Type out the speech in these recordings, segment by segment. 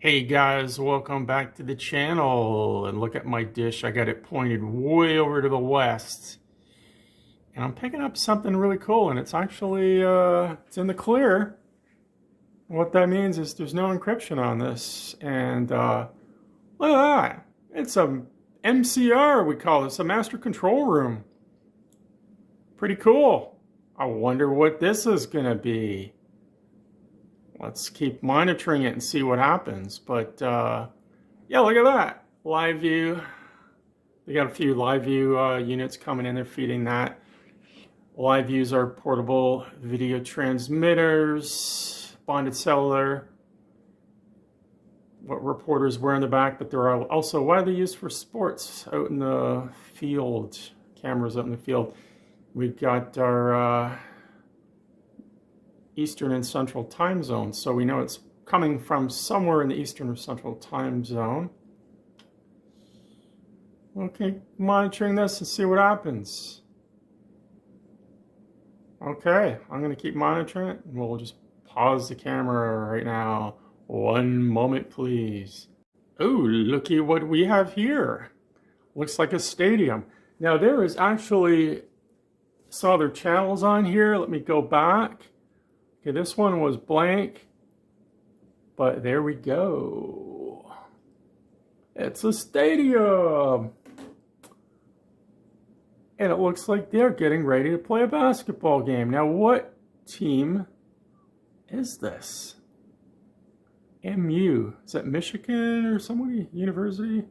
Hey guys, welcome back to the channel. And look at my dish. I got it pointed way over to the west. And I'm picking up something really cool, and it's actually it's in the clear. What that means is there's no encryption on this. And look at that. It's a MCR, we call this, a master control room. Pretty cool. I wonder what this is gonna be. Let's keep monitoring it and see what happens. But yeah, look at that. Live view. They got a few live view units coming in. They're feeding that. Live views are portable video transmitters, bonded cellular. What reporters wear in the back, but they're also widely used for sports out in the field. Cameras out in the field. We've got our Eastern and Central time zones, so we know it's coming from somewhere in the Eastern or Central time zone. Okay, monitoring this and see what happens. Okay, I'm going to keep monitoring it, and we'll just pause the camera right now. 1 moment, please. Oh, looky what we have here. Looks like a stadium. Now, there is actually some other channels on here. Let me go back. Okay, this one was blank, but there we go. It's a stadium. And it looks like they're getting ready to play a basketball game. Now, what team is this? MU. Is that Michigan or somebody? University?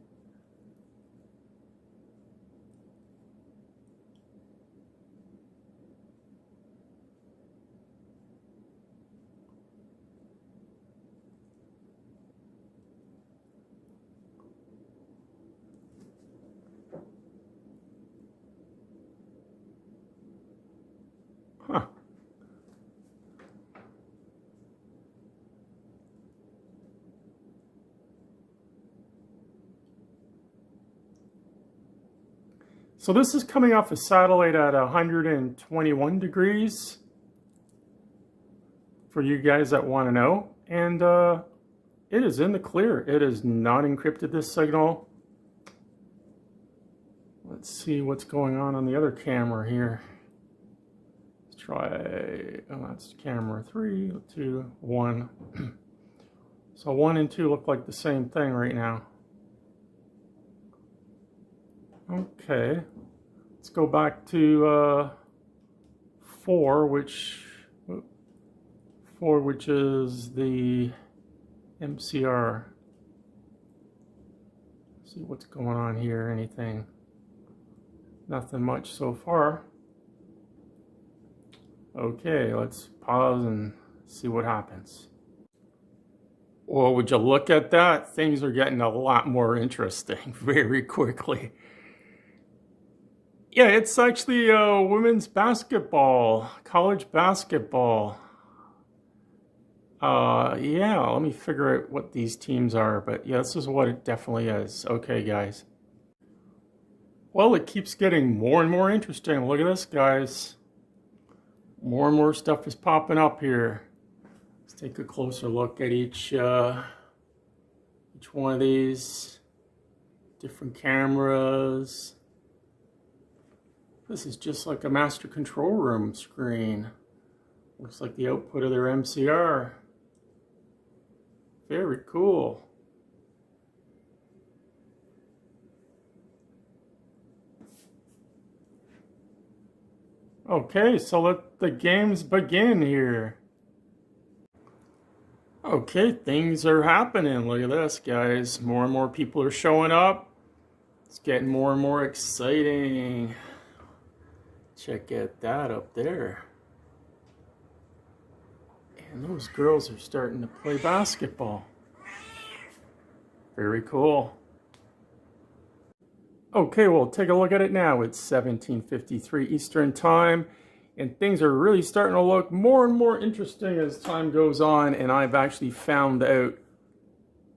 Huh. So this is coming off a satellite at 121 degrees for you guys that want to know. And it is in the clear. It is not encrypted, this signal. Let's see what's going on the other camera here. Let's try, oh, that's camera 3, 2, 1. So 1 and 2 look like the same thing right now. Okay, let's go back to 4, which is the MCR. See what's going on here. Anything? Nothing much so far. Okay, let's pause and see what happens. Well, would you look at that? Things are getting a lot more interesting very quickly. Yeah, it's actually women's basketball, college basketball. Yeah, let me figure out what these teams are, but yeah, this is what it definitely is. Okay, guys. Well, it keeps getting more and more interesting. Look at this, guys. More and more stuff is popping up here. Let's take a closer look at each one of these different cameras. This is just like a master control room screen. Looks like the output of their MCR. Very cool. Okay, so let the games begin here. Okay, things are happening. Look at this, guys. More and more people are showing up. It's getting more and more exciting. Check out that up there. And those girls are starting to play basketball. Very cool. Okay, well, take a look at it now. It's 17:53 Eastern Time, and things are really starting to look more and more interesting as time goes on, and I've actually found out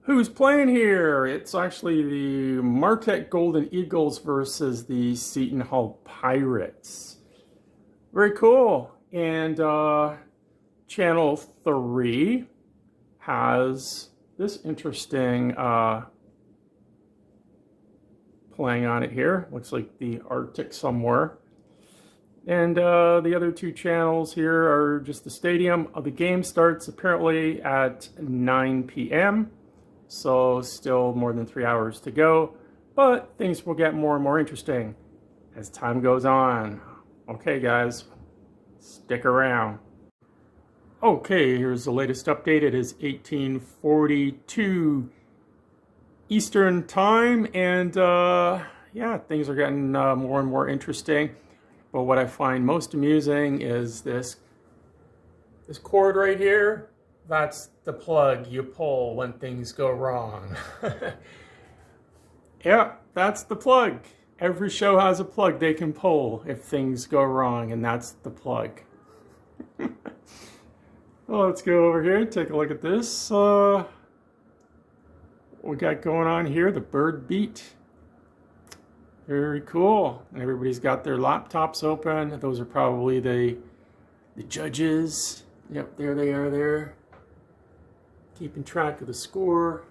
who's playing here. It's actually the Marquette Golden Eagles versus the Seton Hall Pirates. Very cool. And Channel 3 has this interesting playing on it here. Looks like the Arctic somewhere. And the other two channels here are just the stadium. The game starts apparently at 9 p.m. So still more than 3 hours to go. But things will get more and more interesting as time goes on. Okay, guys, stick around. Okay, here's the latest update. It is 1842 Eastern Time, and yeah, things are getting more and more interesting. But what I find most amusing is this cord right here. That's the plug you pull when things go wrong. Yeah, that's the plug. Every show has a plug they can pull if things go wrong, and that's the plug. Well, let's go over here and take a look at this. What we got going on here, the bird beat. Very cool. And everybody's got their laptops open. Those are probably the judges. Yep, there they are there. Keeping track of the score.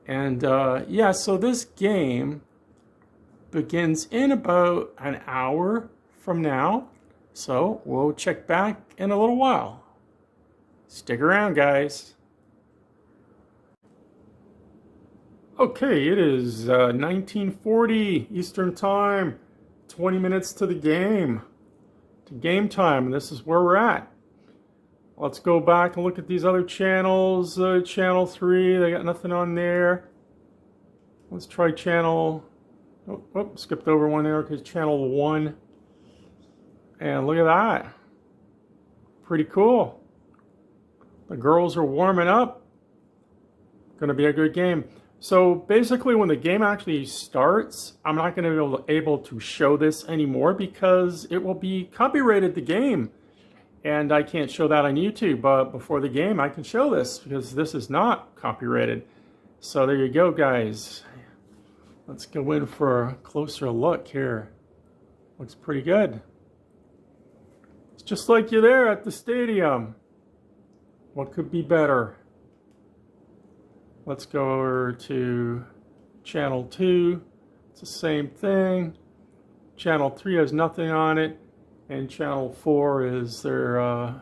And yeah, so this game begins in about an hour from now. So we'll check back in a little while. Stick around, guys. Okay, it is 1940 Eastern Time. 20 minutes to the game. To game time, and this is where we're at. Let's go back and look at these other channels. Channel 3, they got nothing on there. Let's try channel... Oh, skipped over one there because channel 1. And look at that. Pretty cool. The girls are warming up. Going to be a good game. So basically when the game actually starts, I'm not going to be able to show this anymore because it will be copyrighted, the game. And I can't show that on YouTube, but before the game I can show this because this is not copyrighted. So there you go, guys. Let's go in for a closer look here. Looks pretty good. It's just like you're there at the stadium. What could be better? Let's go over to channel 2. It's the same thing. Channel 3 has nothing on it. And channel 4 is their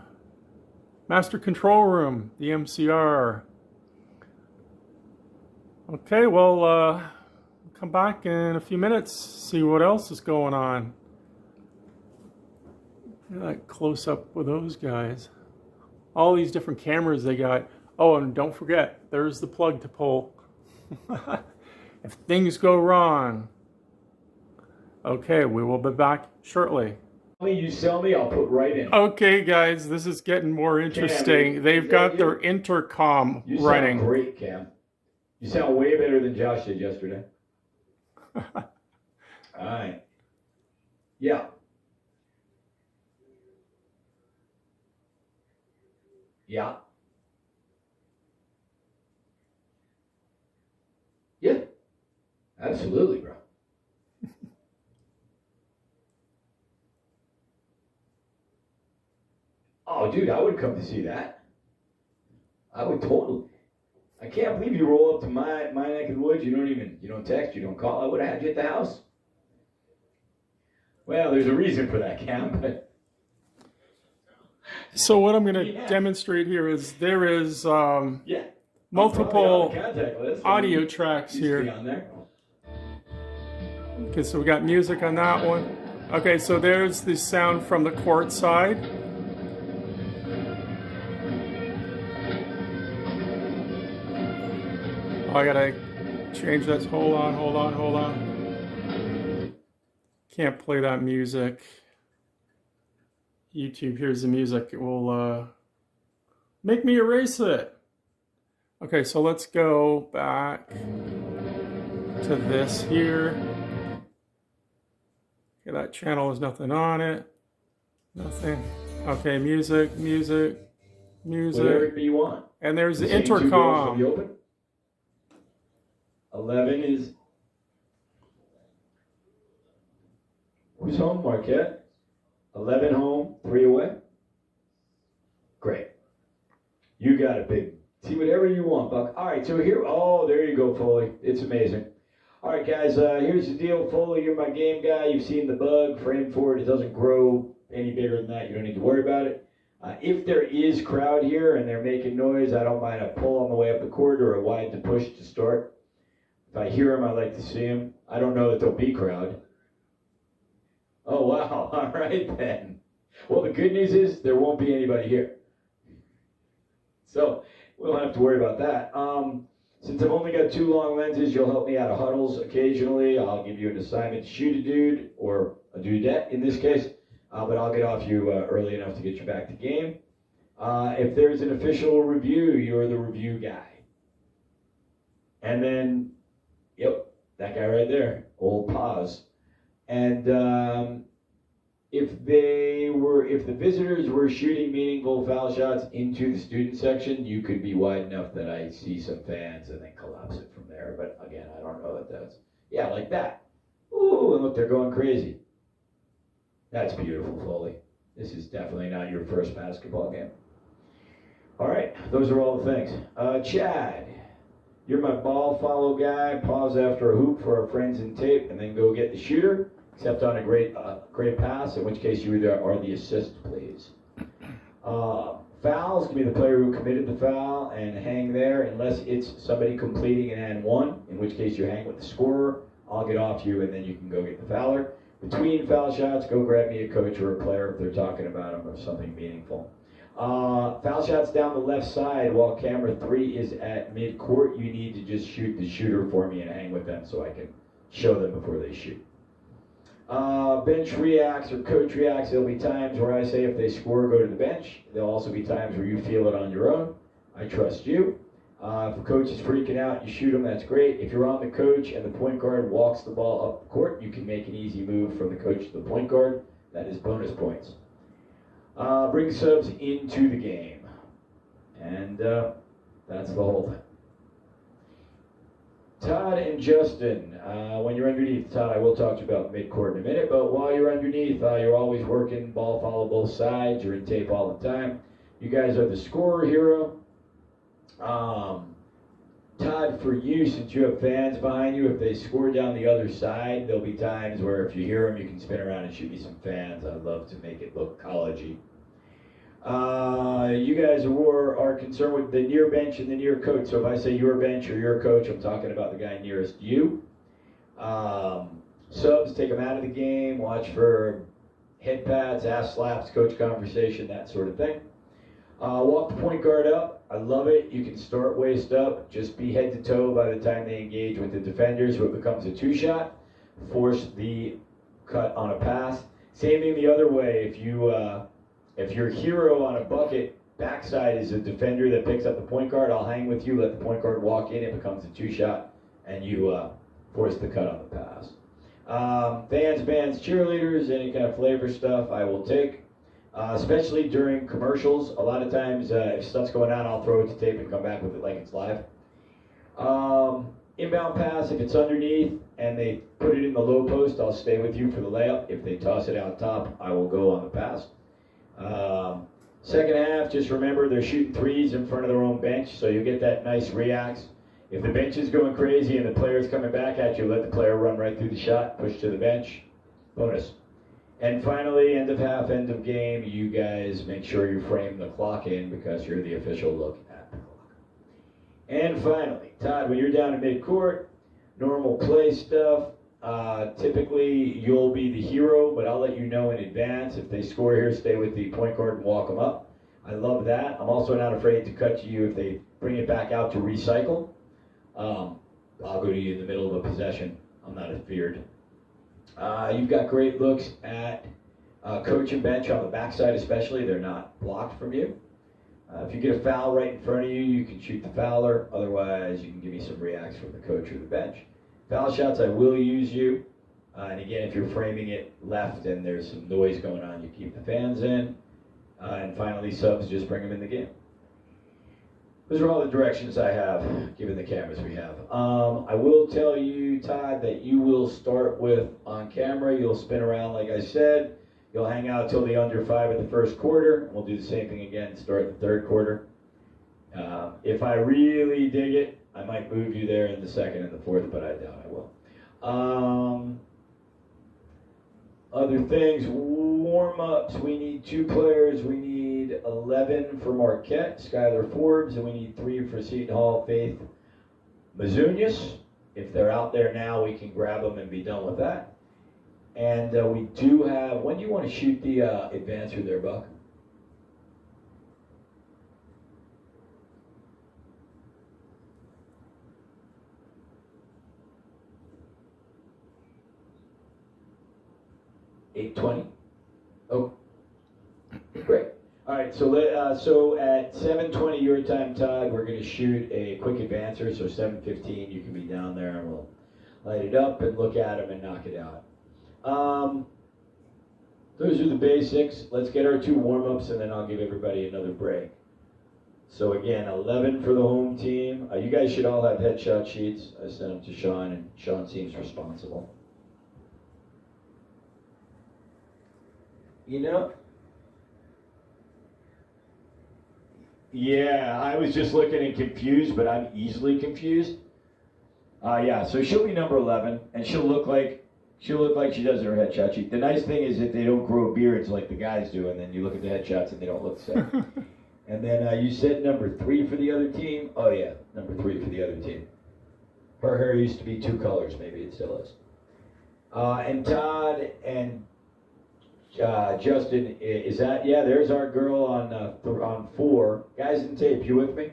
master control room, the MCR. Okay, well, come back in a few minutes, see what else is going on. Look at that close up with those guys. All these different cameras they got. Oh, and don't forget, there's the plug to pull. If things go wrong. Okay, we will be back shortly. You sell me, I'll put right in. Okay, guys, this is getting more interesting. Cam, They've got their intercom running. You sound great, Cam. You sound way better than Josh did yesterday. All right. Yeah. Yeah. Yeah. Absolutely, bro. Oh, dude, I would come to see that. I would totally. I can't believe you roll up to my neck of the woods. You don't text, you don't call. I would have had you at the house. Well, there's a reason for that, Cam, but. So what I'm going to demonstrate here is there is multiple audio tracks here. Okay, so we got music on that one. Okay, so there's the sound from the court side. Oh, I gotta change that. Hold on. Can't play that music. YouTube, here's the music. It will make me erase it. Okay, so let's go back to this here. Okay, that channel has nothing on it. Nothing. Okay, music. Whatever you want. And there's the intercom. 11 is... Who's home, Marquette? 11 home, 3 away? Great. You got a big See whatever you want, Buck. All right, so here, oh, there you go, Foley. It's amazing. All right, guys, here's the deal. Foley, you're my game guy. You've seen the bug. Frame for it. It doesn't grow any bigger than that. You don't need to worry about it. If there is crowd here and they're making noise, I don't mind a pull on the way up the court or a wide to push to start. If I hear them, I like to see them. I don't know that there'll be crowd. Oh, wow. All right, then. Well, the good news is there won't be anybody here. So we don't have to worry about that. Since I've only got 2 long lenses, you'll help me out of huddles occasionally. I'll give you an assignment to shoot a dude, or a dudette in this case, but I'll get off you early enough to get you back to game. If there's an official review, you're the review guy. And then, yep, that guy right there, old pause. And if the visitors were shooting meaningful foul shots into the student section, you could be wide enough that I see some fans and then collapse it from there. But again, I don't know that that's, yeah, like that. Ooh, and look, they're going crazy. That's beautiful, Foley. This is definitely not your first basketball game. All right, those are all the things. Chad, you're my ball follow guy. Pause after a hoop for our friends in tape, and then go get the shooter. Except on a great pass, in which case you either are the assist, please. Fouls, give me the player who committed the foul and hang there, unless it's somebody completing an and one, in which case you hang with the scorer. I'll get off you, and then you can go get the fouler. Between foul shots, go grab me a coach or a player if they're talking about them or something meaningful. Foul shots down the left side while camera 3 is at mid-court. You need to just shoot the shooter for me and hang with them so I can show them before they shoot. Bench reacts or coach reacts. There'll be times where I say if they score, go to the bench. There'll also be times where you feel it on your own. I trust you. If the coach is freaking out, you shoot him, that's great. If you're on the coach and the point guard walks the ball up the court, you can make an easy move from the coach to the point guard. That is bonus points. Bring subs into the game. And that's the whole thing. Todd and Justin, when you're underneath, Todd, I will talk to you about midcourt in a minute, but while you're underneath, you're always working, ball follow both sides, you're in tape all the time. You guys are the scorer hero. Todd, for you, since you have fans behind you, if they score down the other side, there'll be times where if you hear them, you can spin around and shoot me some fans. I'd love to make it look college-y. You guys are concerned with the near bench and the near coach. So if I say your bench or your coach, I'm talking about the guy nearest you. Subs, take them out of the game. Watch for head pats, ass slaps, coach conversation, that sort of thing. Walk the point guard up. I love it. You can start waist up. Just be head to toe by the time they engage with the defenders, so it becomes a 2-shot. Force the cut on a pass. Same thing the other way. If your hero on a bucket, backside is a defender that picks up the point guard, I'll hang with you, let the point guard walk in, it becomes a 2-shot, and you force the cut on the pass. Fans, bands, cheerleaders, any kind of flavor stuff I will take, especially during commercials. A lot of times if stuff's going on, I'll throw it to tape and come back with it like it's live. Inbound pass, if it's underneath and they put it in the low post, I'll stay with you for the layup. If they toss it out top, I will go on the pass. Second half, just remember they're shooting threes in front of their own bench, so you get that nice reacts. If the bench is going crazy and the player's coming back at you, let the player run right through the shot, push to the bench, bonus. And finally, end of half, end of game, you guys make sure you frame the clock in because you're the official look at the clock. And finally, Todd, when you're down in mid-court, normal play stuff. Typically, you'll be the hero, but I'll let you know in advance. If they score here, stay with the point guard and walk them up. I love that. I'm also not afraid to cut to you if they bring it back out to recycle. I'll go to you in the middle of a possession. I'm not feared. You've got great looks at coach and bench on the backside especially. They're not blocked from you. If you get a foul right in front of you, you can shoot the fouler. Otherwise, you can give me some reacts from the coach or the bench. Foul shots, I will use you. And again, if you're framing it left and there's some noise going on, you keep the fans in. And finally, subs, just bring them in the game. Those are all the directions I have, given the cameras we have. I will tell you, Todd, that you will start with on camera. You'll spin around, like I said. You'll hang out till the under 5 of the first quarter. We'll do the same thing again, start the third quarter. If I really dig it, I might move you there in the second and the fourth, but I doubt I will. Other things, warm-ups, we need 2 players. We need 11 for Marquette, Skylar Forbes, and we need 3 for Seton Hall, Faith Mizunius. If they're out there now, we can grab them and be done with that. And we do have, when do you want to shoot the advancer there, Buck? $8:20. Oh, great. All right, so at 7:20 your time, Todd, we're going to shoot a quick advancer. So 7:15, you can be down there, and we'll light it up and look at them and knock it out. Those are the basics. Let's get our 2 warm-ups, and then I'll give everybody another break. So again, 11 for the home team. You guys should all have headshot sheets. I sent them to Sean, and Sean seems responsible. You know? Yeah, I was just looking and confused, but I'm easily confused. Yeah, so she'll be number 11, and she'll look like she does in her headshot sheet. The nice thing is that they don't grow beards like the guys do, and then you look at the headshots and they don't look the same. And then you said number 3 for the other team? Oh yeah, number 3 for the other team. Her hair used to be 2 colors, maybe it still is. And Todd and Justin, is that, yeah, there's our girl on 4. Guys in tape, you with me?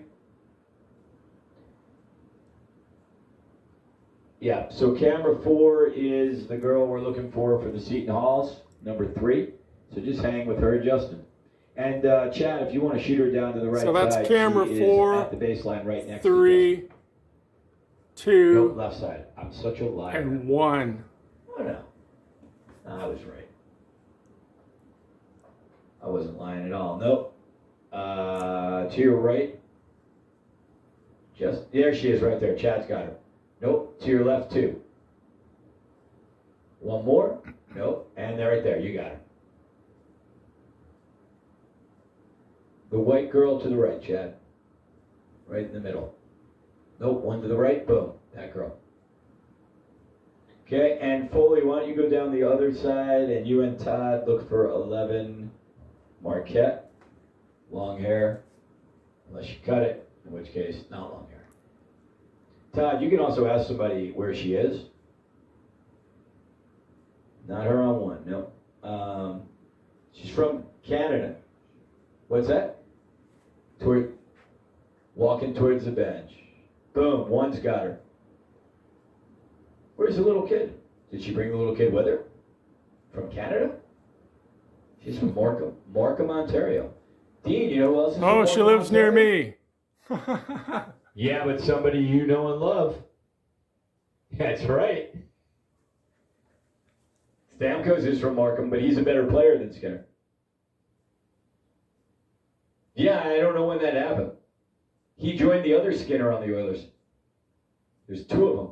Yeah, so camera 4 is the girl we're looking for the Seton Halls, number 3. So just hang with her, Justin. And Chad, if you want to shoot her down to the right side. So that's camera 4, at the baseline right next 3, to 2, nope, left side. I'm such a liar. and 1. Oh no. I was right. I wasn't lying at all. Nope. To your right. Just there she is right there. Chad's got her. Nope. To your left, 2. One more. Nope. And they're right there. You got her. The white girl to the right, Chad. Right in the middle. Nope. One to the right. Boom. That girl. Okay. And Foley, why don't you go down the other side, and you and Todd look for 11 Marquette. Long hair. Unless you cut it, in which case, not long hair. Todd, you can also ask somebody where she is. Not her on 1, no. She's from Canada. What's that? Walking towards the bench. Boom, 1's got her. Where's the little kid? Did she bring the little kid with her? From Canada? She's from Markham, Ontario. Dean, you know who else is from Oh, she Markham, lives near Ontario? me. Yeah, but somebody you know and love. That's right. Stamkos is from Markham, but he's a better player than Skinner. Yeah, I don't know when that happened. He joined the other Skinner on the Oilers. There's 2 of them.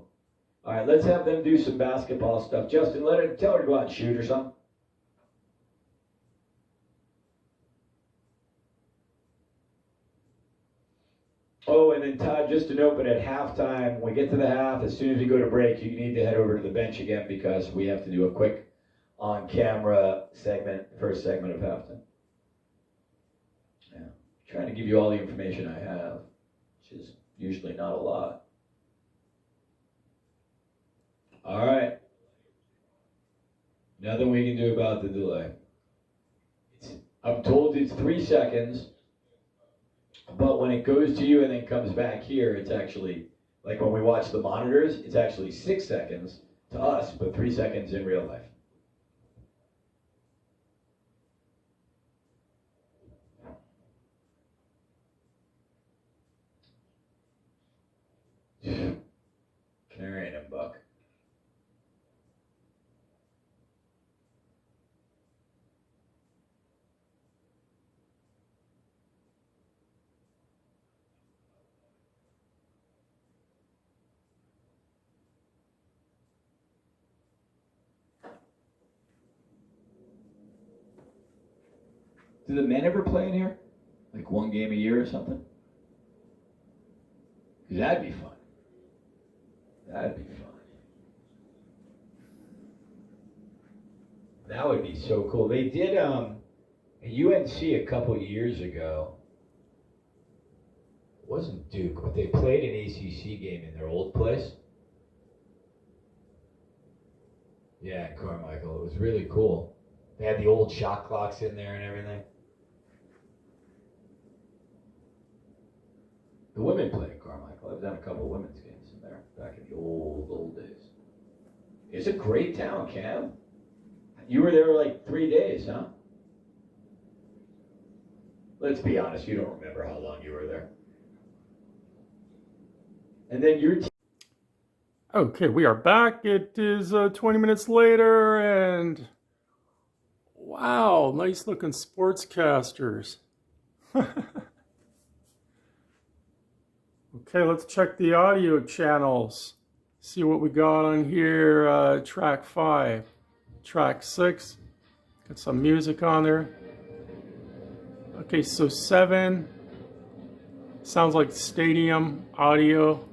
All right, let's have them do some basketball stuff. Justin, tell her to go out and shoot or something. Oh, and then Todd, just to note, but at halftime, when we get to the half, as soon as we go to break, you need to head over to the bench again because we have to do a quick on-camera segment, first segment of halftime. Yeah, trying to give you all the information I have, which is usually not a lot. All right. Nothing we can do about the delay. I'm told it's 3 seconds. But when it goes to you and then comes back here, it's actually, like when we watch the monitors, it's actually 6 seconds to us, but 3 seconds in real life. Carrying him, Buck. Do the men ever play in here? Like 1 game a year or something? That'd be fun. That'd be fun. That would be so cool. They did at UNC a couple years ago. It wasn't Duke, but they played an ACC game in their old place. Yeah, in Carmichael. It was really cool. They had the old shot clocks in there and everything. The women play at Carmichael. I've done a couple women's games in there back in the old days. It's a great town, Cam. You were there like 3 days, huh? Let's be honest, you don't remember how long you were there. And then your team. Okay, we are back. It is 20 minutes later, and wow, nice looking sportscasters. Okay, let's check the audio channels. See what we got on here. Track 5, track 6. Got some music on there. Okay, so 7 sounds like stadium audio.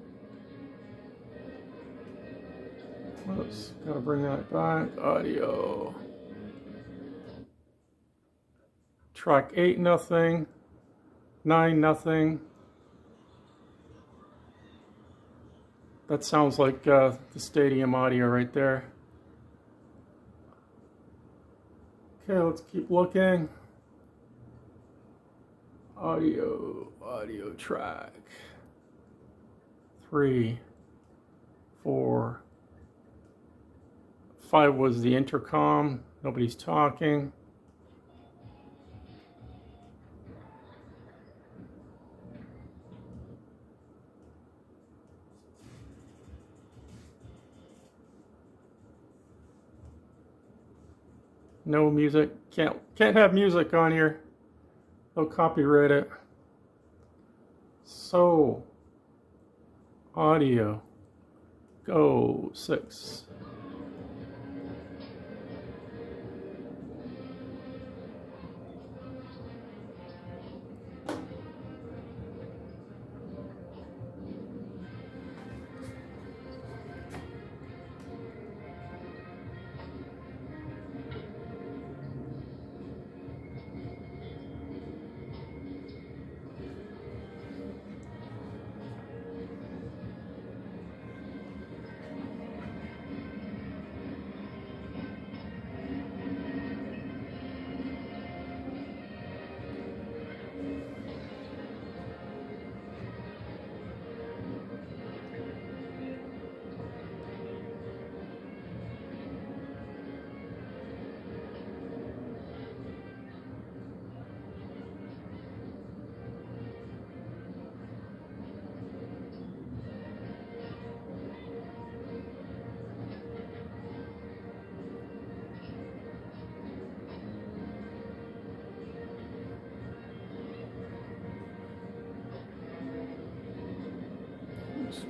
Whoops, gotta bring that back. Audio. Track 8, nothing. 9, nothing. That sounds like the stadium audio right there. Okay, let's keep looking. Audio track. 3, 4, 5 was the intercom. Nobody's talking. No music. Can't have music on here. They'll copyright it. So, audio. Go 6.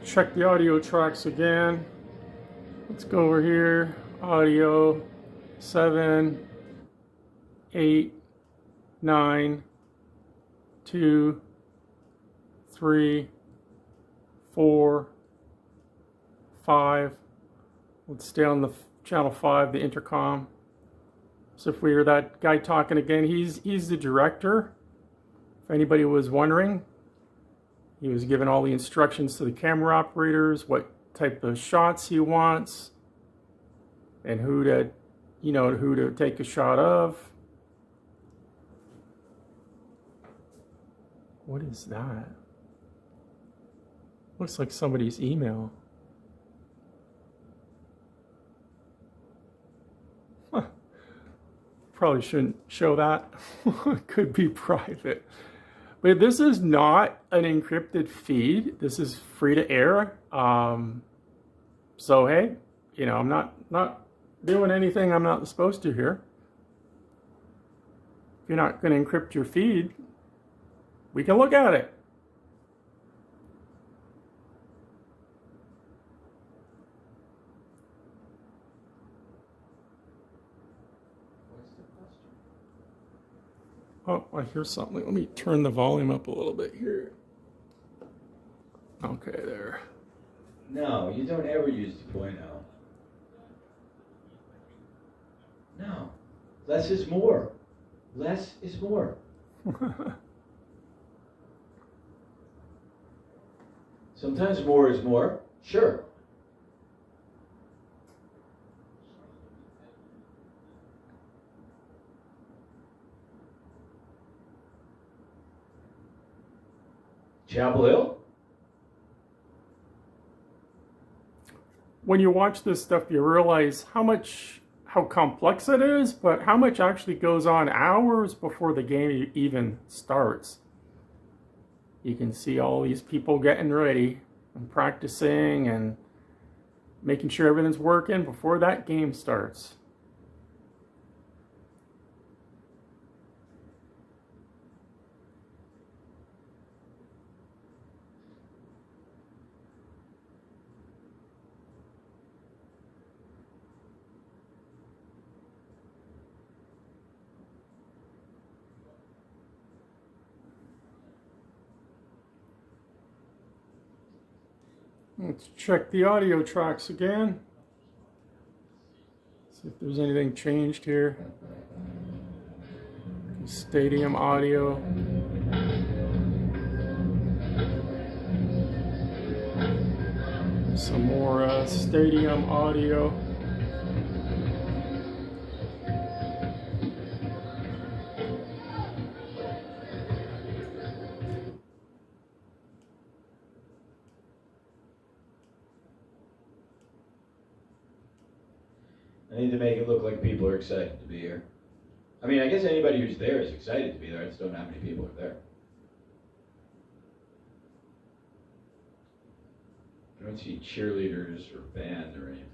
Check the audio tracks again. Let's go over here. Audio 7, 8, 9, 2, 3, 4, 5. Let's stay on the channel 5, the intercom. So if we hear that guy talking again, he's the director. If anybody was wondering, he was given all the instructions to the camera operators, what type of shots he wants, and who to take a shot of. What is that? Looks like somebody's email. Huh. Probably shouldn't show that. It could be private. But this is not an encrypted feed. This is free to air. So hey, I'm not doing anything I'm not supposed to here. If you're not going to encrypt your feed, we can look at it. Oh, I hear something. Let me turn the volume up a little bit here. Okay, there. No, you don't ever use 2.0. No. Less is more. Less is more. Sometimes more is more. Sure. Chapel Hill? When you watch this stuff, you realize how complex it is, but how much actually goes on hours before the game even starts. You can see all these people getting ready and practicing and making sure everything's working before that game starts. Let's check the audio tracks again. See if there's anything changed here. Stadium audio. Some more stadium audio. I need to make it look like people are excited to be here. I mean, I guess anybody who's there is excited to be there. I just don't know how many people are there. I don't see cheerleaders or band or anything.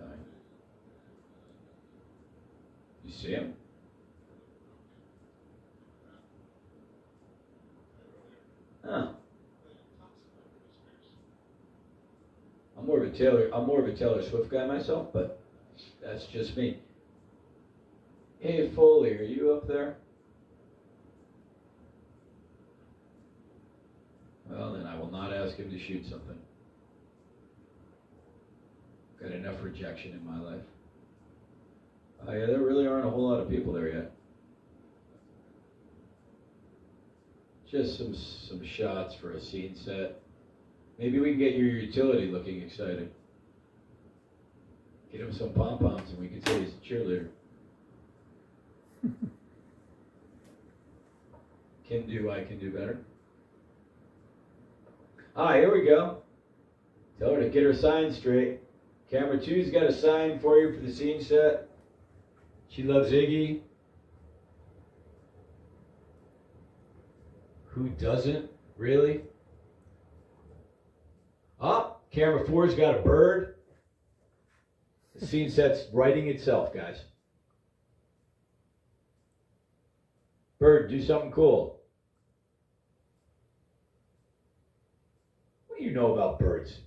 You see them? Huh. I'm more of a Taylor Swift guy myself, but that's just me. Hey Foley, are you up there? Well, then I will not ask him to shoot something. Got enough rejection in my life. Yeah, there really aren't a whole lot of people there yet. Just some shots for a scene set. Maybe we can get your utility looking excited. Get him some pom-poms and we can say he's a cheerleader. I can do better. Here we go. Tell her to get her sign straight. Camera 2's got a sign for you for the scene set. She loves Iggy. Who doesn't, really? Camera 4's got a bird. The scene set's writing itself, guys. Bird, do something cool. What do you know about birds?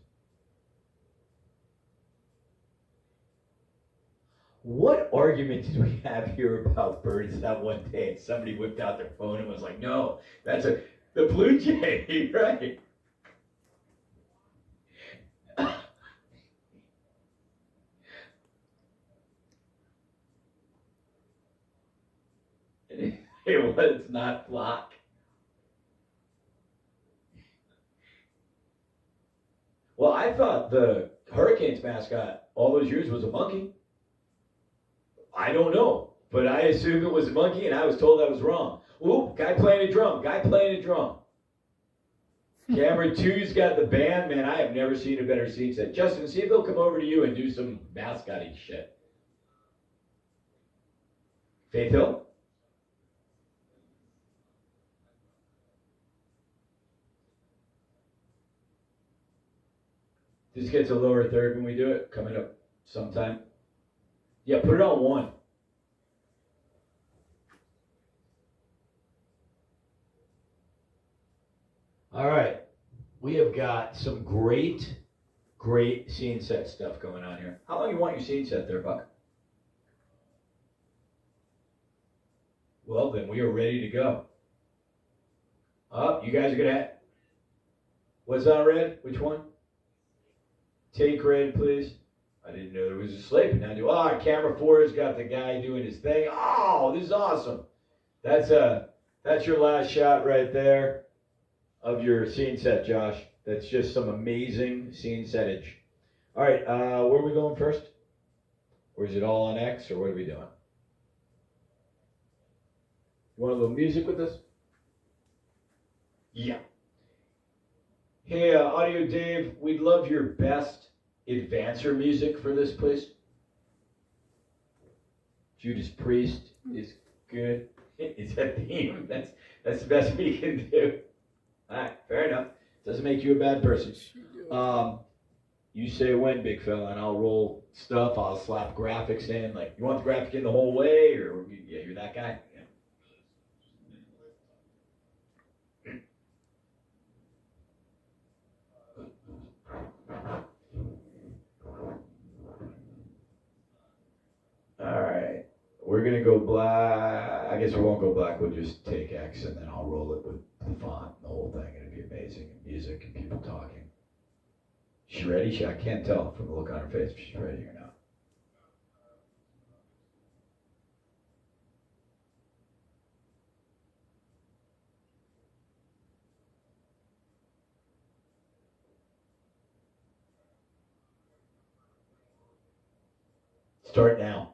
What argument did we have here about birds that one day? And somebody whipped out their phone and was like, no, that's the blue jay, right? It was not flock. Well, I thought the Hurricanes mascot all those years was a monkey. I don't know, but I assumed it was a monkey, and I was told I was wrong. Ooh, guy playing a drum. Camera 2's got the band. Man, I have never seen a better scene set. Justin, see if they'll come over to you and do some mascotting shit. Faith Hill? This gets a lower third when we do it, coming up sometime. Yeah, put it on 1. All right. We have got some great scene set stuff going on here. How long you want your scene set there, Buck? Well, then we are ready to go. You guys are going to What's on red? Which one? Take red, please. I didn't know there was a slate, but now I do. Ah, camera 4's got the guy doing his thing. Oh, this is awesome. That's your last shot right there of your scene set, Josh. That's just some amazing scene settage. All right, where are we going first? Or is it all on X, or what are we doing? You want a little music with this? Yeah. Hey, Audio Dave, we'd love your best advancer music for this, please. Judas Priest is good. Is that theme? That's the best we can do. All right, fair enough. Doesn't make you a bad person. You say when, big fella, and I'll roll stuff. I'll slap graphics in. Like, you want the graphic in the whole way, or yeah, you're that guy. Yeah. All right, we're gonna go black. I guess we won't go black. We'll just take X, and then I'll roll it with the font, the whole thing. It'll be amazing, and music and people talking. She ready? I can't tell from the look on her face if she's ready or not. Start now.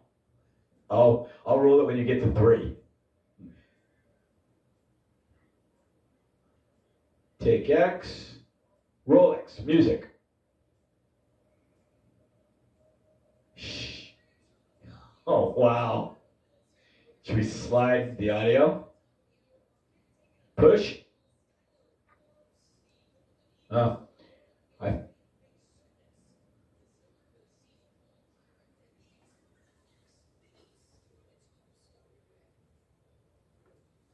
I'll roll it when you get to 3. Take X. Roll X. Music. Shh. Oh, wow. Should we slide the audio? Push. Oh. I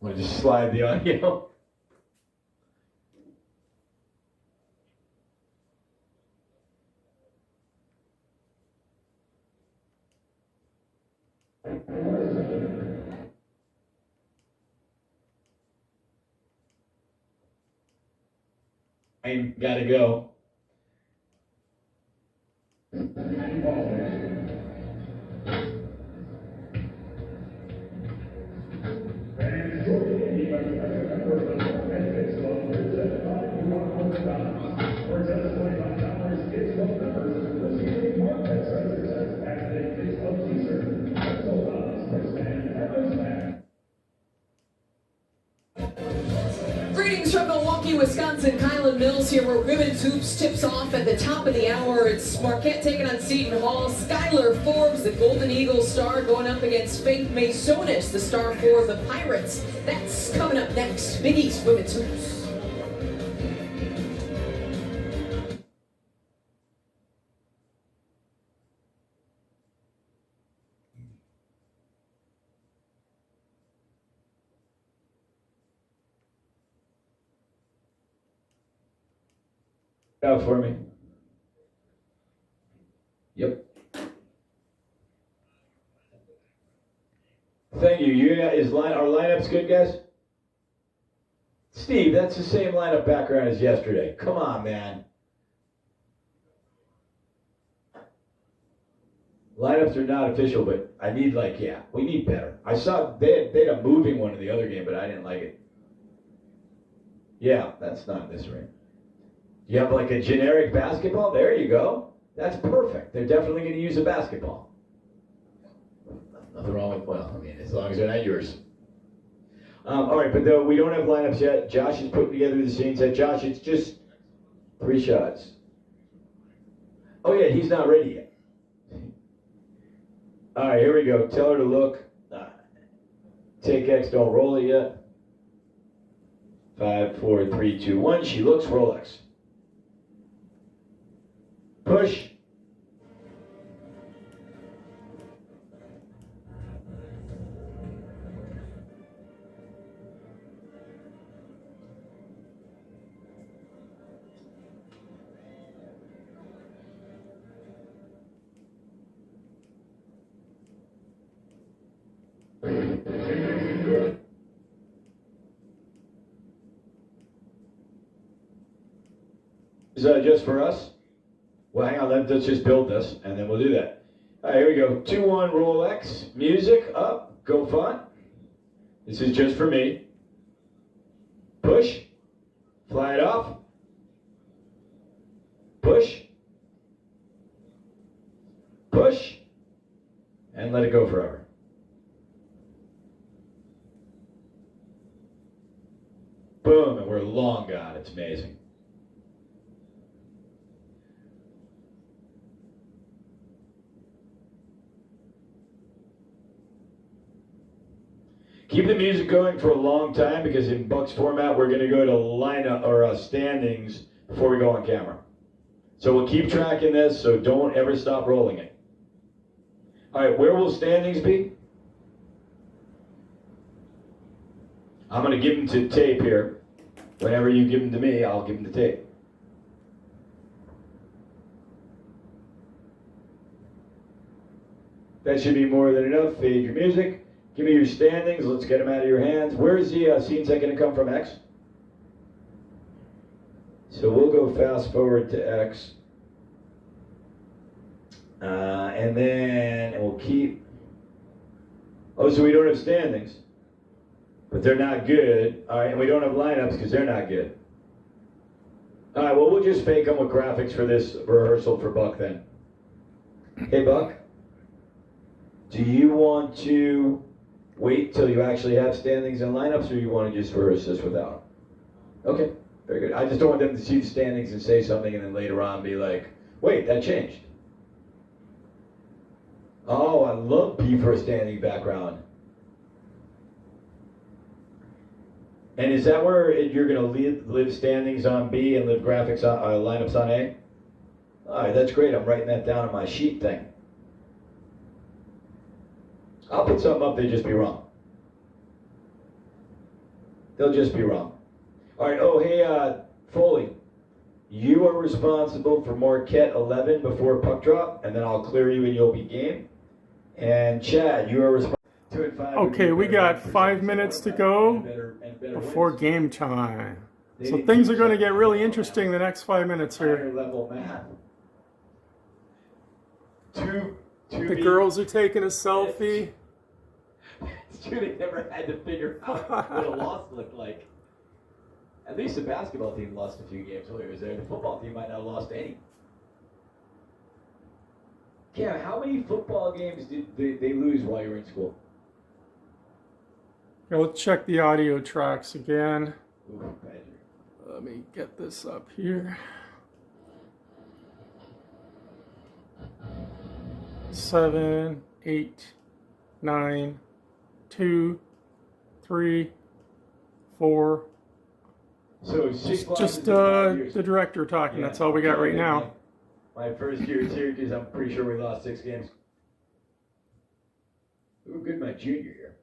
want to just slide the audio. I gotta go. Greetings from Milwaukee, Wisconsin. Kylan Mills here where women's hoops tips off at the top of the hour. It's Marquette taking on Seton Hall. Skylar Forbes, the Golden Eagle star, going up against Faith Masonis, the star for the Pirates. That's coming up next. Big East women's hoops. Out for me. Yep. Thank you. Our lineup's good, guys? Steve, that's the same lineup background as yesterday. Come on, man. Lineups are not official, but I need we need better. I saw they had a moving one in the other game, but I didn't like it. Yeah, that's not this ring. You have like a generic basketball? There you go. That's perfect. They're definitely going to use a basketball. Nothing wrong with, as long as they're not yours. All right, but we don't have lineups yet. Josh is putting together the scene set. Josh, it's just 3 shots. Oh, yeah, he's not ready yet. All right, here we go. Tell her to look. Take X, don't roll it yet. 5, 4, 3, 2, 1. She looks, roll X. Push. Good. 5, Just for us? Well, hang on, let's just build this, and then we'll do that. All right, here we go. 2-1, roll X. Music, up, go fun. This is just for me. Push. Fly it off. Push. Push. And let it go forever. Boom, and we're long gone. It's amazing. Keep the music going for a long time because in Bucks format, we're going to go to lineup or standings before we go on camera. So we'll keep tracking this, so don't ever stop rolling it. All right, where will standings be? I'm going to give them to tape here. Whenever you give them to me, I'll give them to tape. That should be more than enough. Fade your music. Give me your standings. Let's get them out of your hands. Where's the scene set going to come from, X? So we'll go fast forward to X. And then we'll keep... Oh, so we don't have standings. But they're not good. All right, and we don't have lineups because they're not good. All right, well, we'll just fake them with graphics for this rehearsal for Buck then. Hey, Buck. Do you want to wait till you actually have standings and lineups, or you want to just rehearse this without? Okay, very good. I just don't want them to see the standings and say something and then later on be like, wait, that changed. Oh, I love B for a standing background. And is that where you're going to live standings on B and live graphics on lineups on A? All right, that's great. I'm writing that down on my sheet thing. I'll put something up, they just be wrong. They'll just be wrong. All right, oh, hey, Foley, you are responsible for Marquette 11 before puck drop, and then I'll clear you and you'll be game. And Chad, you are responsible. Okay, we got 5 minutes to go before game time. So things are going to get really interesting the next 5 minutes here. The girls are taking a selfie. It's true, they never had to figure out what a loss looked like. At least the basketball team lost a few games while he was there. The football team might not have lost any. Yeah, how many football games did they lose while you were in school? Okay, let's check the audio tracks again. Ooh, Let me get this up here. 7, 8, 9, 2, 3, 4. So just the director talking. Yeah. That's all we got right now. My first year at Syracuse, I'm pretty sure we lost 6 games. We were good my junior year.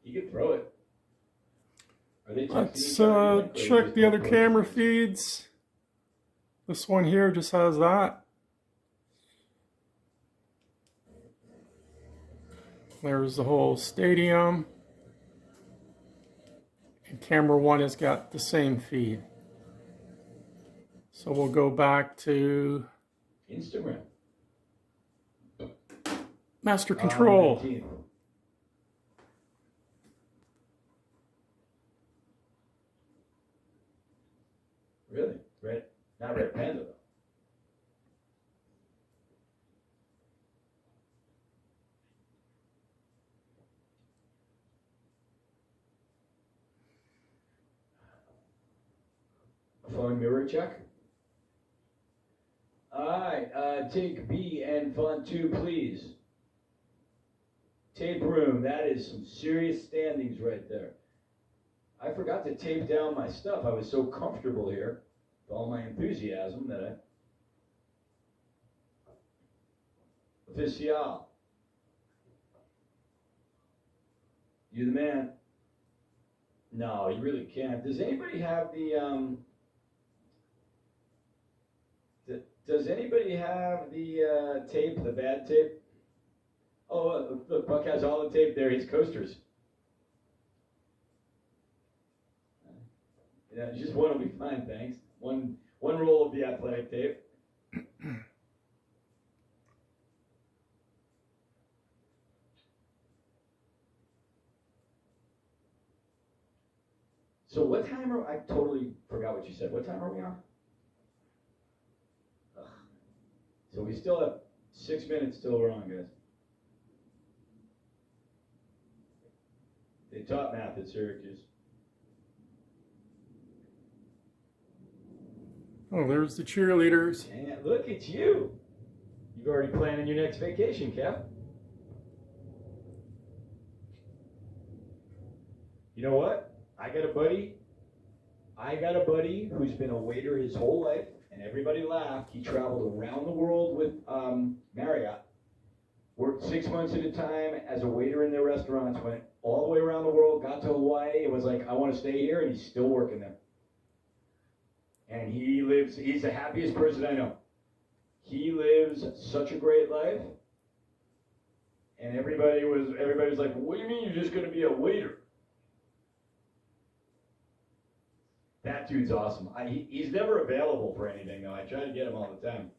You can throw it. Let's check the other camera feeds. This one here just has that. There's the whole stadium. And camera 1 has got the same feed. So we'll go back to Instagram. Master Control. Really? Red? Not Red Panda, though. Phone mirror check. Alright, take B and font 2, please. Tape room, that is some serious standings right there. I forgot to tape down my stuff. I was so comfortable here with all my enthusiasm that I... Official. You the man. No, you really can't. Does anybody have the does anybody have the tape, the bad tape? Oh, look, Buck has all the tape there. His coasters. Yeah, just one will be fine, thanks. One roll of the athletic tape. So what time I totally forgot what you said. What time are we on? Ugh. So we still have 6 minutes till we're on, guys. They taught math at Syracuse. Oh, there's the cheerleaders. And look at you. You've already planning your next vacation, Kev. You know what? I got a buddy who's been a waiter his whole life, and everybody laughed. He traveled around the world with Marriott, worked 6 months at a time as a waiter in their restaurants, went all the way around the world, got to Hawaii, and was like, I want to stay here, and he's still working there. And he's the happiest person I know. He lives such a great life, and everybody was like, what do you mean you're just going to be a waiter? That dude's awesome. He's never available for anything, though. I try to get him all the time.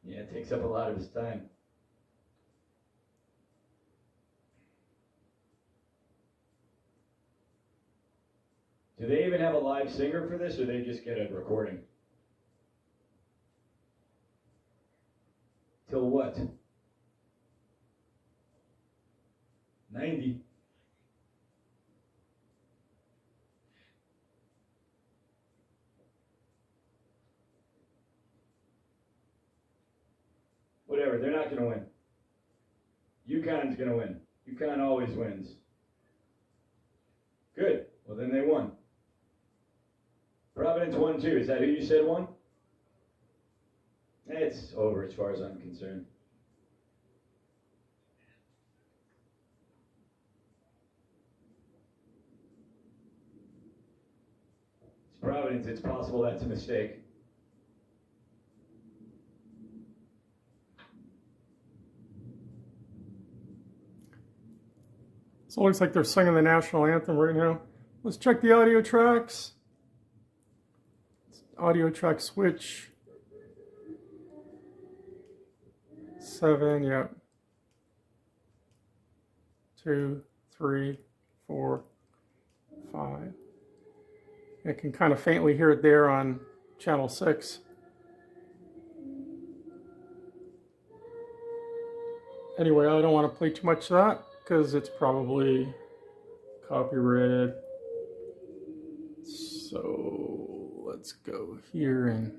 Yeah, it takes up a lot of his time. Do they even have a live singer for this, or they just get a recording? Till what? 90. Whatever, they're not going to win. UConn's going to win. UConn always wins. Good. Well, then they won. Providence won too. Is that who you said won? It's over as far as I'm concerned. It's Providence. It's possible that's a mistake. So it looks like they're singing the national anthem right now. Let's check the audio tracks. Audio track switch. 7, yep. 2, 3, 4, 5. I can kind of faintly hear it there on channel 6. Anyway, I don't want to play too much of that because it's probably copyrighted. So let's go here and...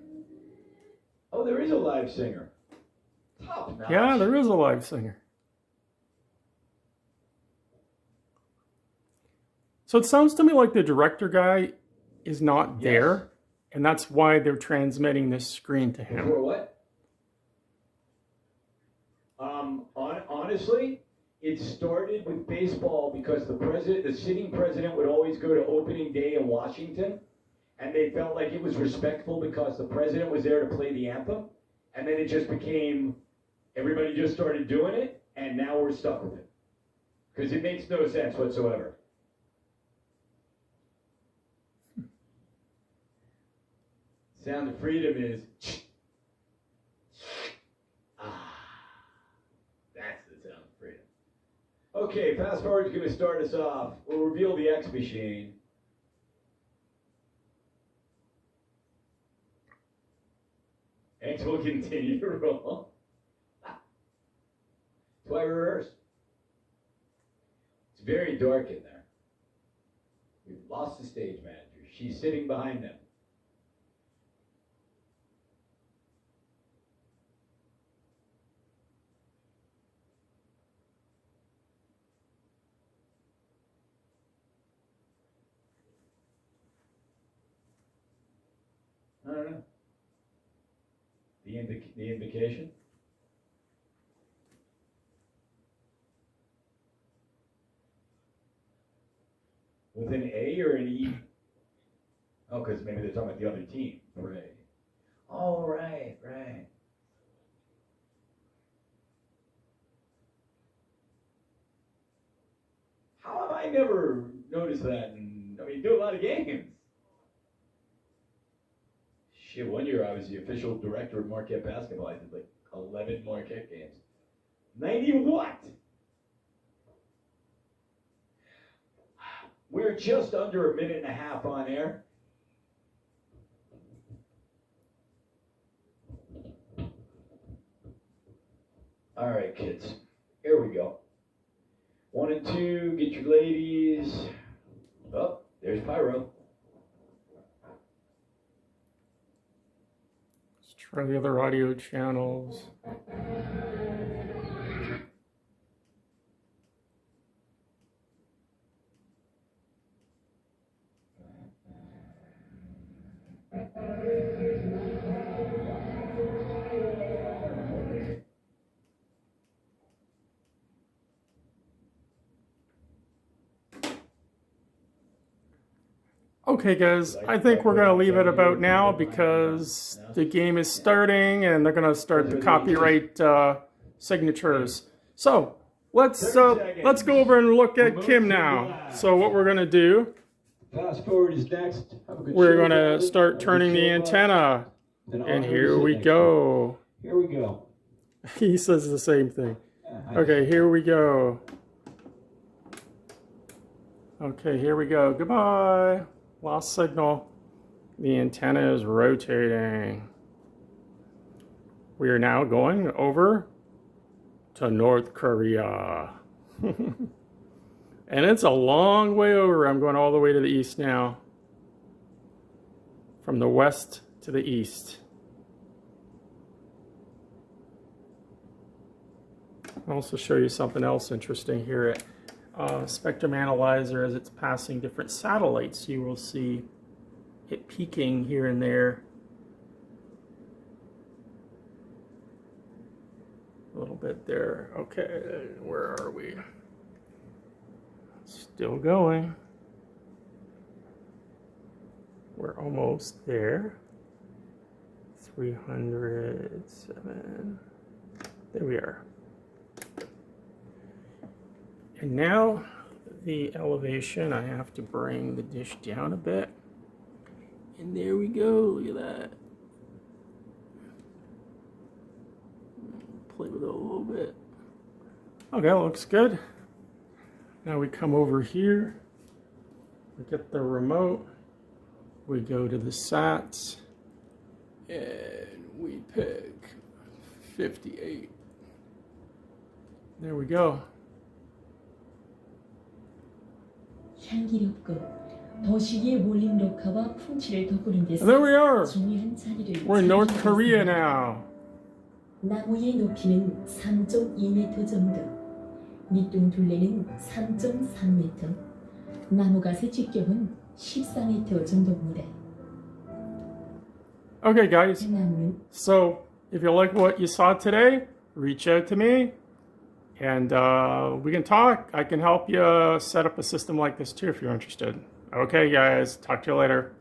Oh, there is a live singer. Top notch. Yeah, there is a live singer. So it sounds to me like the director guy is not there, and that's why they're transmitting this screen to him. For what? Honestly, it started with baseball because the sitting president would always go to opening day in Washington, and they felt like it was respectful because the president was there to play the anthem, and then it just became, everybody just started doing it, and now we're stuck with it. Because it makes no sense whatsoever. Sound of freedom is, that's the sound of freedom. Okay, fast forward is going to start us off. We'll reveal the X machine. X will continue to roll. That's why we reverse. It's very dark in there. We've lost the stage manager. She's sitting behind them. I don't know. The invocation? an A or an E? Oh, because maybe they're talking about the other team. Right. Oh, right. How have I never noticed that? And, I mean, you do a lot of games. Shit, one year I was the official director of Marquette basketball. I did like 11 Marquette games. 90 what? We're just under a minute and a half on air. All right, kids. Here we go. 1 and 2, get your ladies. Oh, there's Pyro. Let's try the other audio channels. Okay, guys, I think we're going to leave it about now because the game is starting and they're going to start the copyright signatures. So let's go over and look at Kim now. So what we're going to do, Fast forward is next. we're going to start turning the antenna. And here we go. Here we go. He says the same thing. Okay, here we go. Okay, here we go. Goodbye. Lost signal. The antenna is rotating. We are now going over to North Korea. And it's a long way over. I'm going all the way to the east now. From the west to the east. I'll also show you something else interesting here at Spectrum Analyzer. As it's passing different satellites, you will see it peaking here and there. A little bit there. Okay, where are we? Still going. We're almost there. 307. There we are. And now the elevation, I have to bring the dish down a bit. And there we go, look at that. Play with it a little bit. Okay, looks good. Now we come over here, we get the remote, we go to the SATs, and we pick 58. There we go. 향기롭고 도시의 몰림 녹화와 풍치를 돋구는 데서 There we are. 중요한 자리를 We're in North 차지하고 Korea 있습니다. now. 나무의 높이는 3.2m 정도, 밑둥 둘레는 3.3m, 나무갓의 직경은 14m 정도입니다. Okay, guys. 나무는 So, if you like what you saw today, reach out to me and we can talk. I can help you set up a system like this too if you're interested. Okay, guys. Talk to you later.